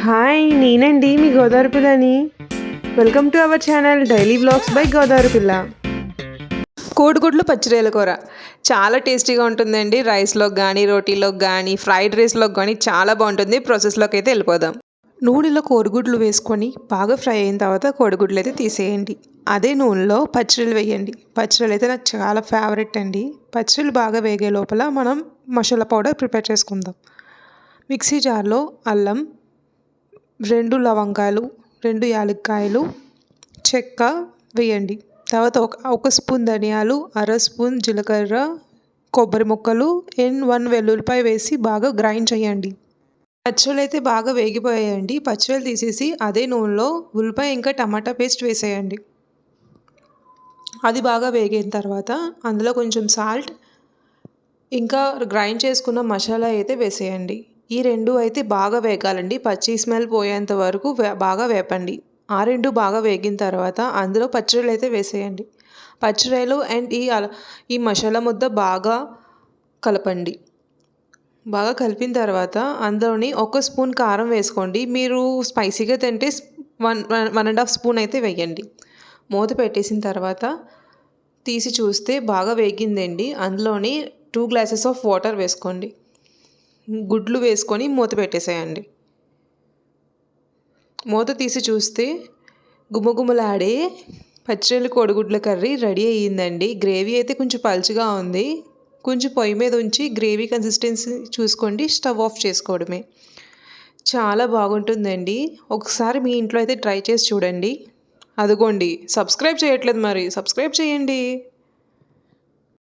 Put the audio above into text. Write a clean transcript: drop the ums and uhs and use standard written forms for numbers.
Hi, నేనండి మీ గోదావరి పిల్లని. Welcome to our channel daily vlogs by Godavari పిల్ల. కోడిగుడ్లు పచ్చిరొయ్యల కూర చాలా టేస్టీగా ఉంటుందండి. రైస్లోకి కానీ, రోటీలోకి కానీ, ఫ్రైడ్ రైస్లోకి కానీ చాలా బాగుంటుంది. ప్రాసెస్లోకి అయితే వెళ్ళిపోదాం. నూనెలో కోడిగుడ్లు వేసుకొని బాగా ఫ్రై అయిన తర్వాత కోడిగుడ్లు అయితే తీసేయండి. అదే నూనెలో పచ్చిరొయ్యలు వేయండి. పచ్చిరొయ్యలు అయితే నాకు చాలా ఫేవరెట్ అండి. పచ్చిరొయ్యలు బాగా వేగే లోపల మనం మసాలా పౌడర్ ప్రిపేర్ చేసుకుందాం. మిక్సీ జార్లో అల్లం, 2 లవంగాలు, 2 యాలక్కాయలు, చెక్క వేయండి. తర్వాత ఒక స్పూన్ ధనియాలు, అర స్పూన్ జీలకర్ర, కొబ్బరి ముక్కలు, 1 వెల్లుల్లిపాయ వేసి బాగా గ్రైండ్ చేయండి. పచ్చళ్ళు అయితే బాగా వేగిపోయాయండి. పచ్చళ్ళు తీసేసి అదే నూనెలో ఉల్లిపాయ ఇంకా టమాటా పేస్ట్ వేసేయండి. అది బాగా వేగిన తర్వాత అందులో కొంచెం సాల్ట్ ఇంకా గ్రైండ్ చేసుకున్న మసాలా అయితే వేసేయండి. ఈ 2 అయితే బాగా వేగాలండి. పచ్చి స్మెల్ పోయేంత వరకు బాగా వేపండి. ఆ 2 బాగా వేగిన తర్వాత అందులో పచ్చిరొయ్యలు అయితే వేసేయండి. పచ్చిరొయ్యలు అండ్ ఈ మసాలా ముద్ద బాగా కలపండి. బాగా కలిపిన తర్వాత అందులోని 1 స్పూన్ కారం వేసుకోండి. మీరు స్పైసీగా తింటే 1.5 స్పూన్ అయితే వేయండి. మూత పెట్టేసిన తర్వాత తీసి చూస్తే బాగా వేగిందండి. అందులోని 2 గ్లాసెస్ ఆఫ్ వాటర్ వేసుకోండి. గుడ్లు వేసుకొని మూత పెట్టేసేయండి. మూత తీసి చూస్తే గుమగుమలాడే పచ్చిరొయ్యల కోడిగుడ్ల కర్రీ రెడీ అయ్యిందండి. గ్రేవీ అయితే కొంచెం పలుచగా ఉంది. కొంచెం పొయ్యి మీద ఉంచి గ్రేవీ కన్సిస్టెన్సీ చూసుకోండి. స్టవ్ ఆఫ్ చేసుకోవడమే. చాలా బాగుంటుందండి. ఒకసారి మీ ఇంట్లో అయితే ట్రై చేసి చూడండి. అదిగోండి, సబ్స్క్రైబ్ చేయట్లేదు, మరి సబ్స్క్రైబ్ చేయండి.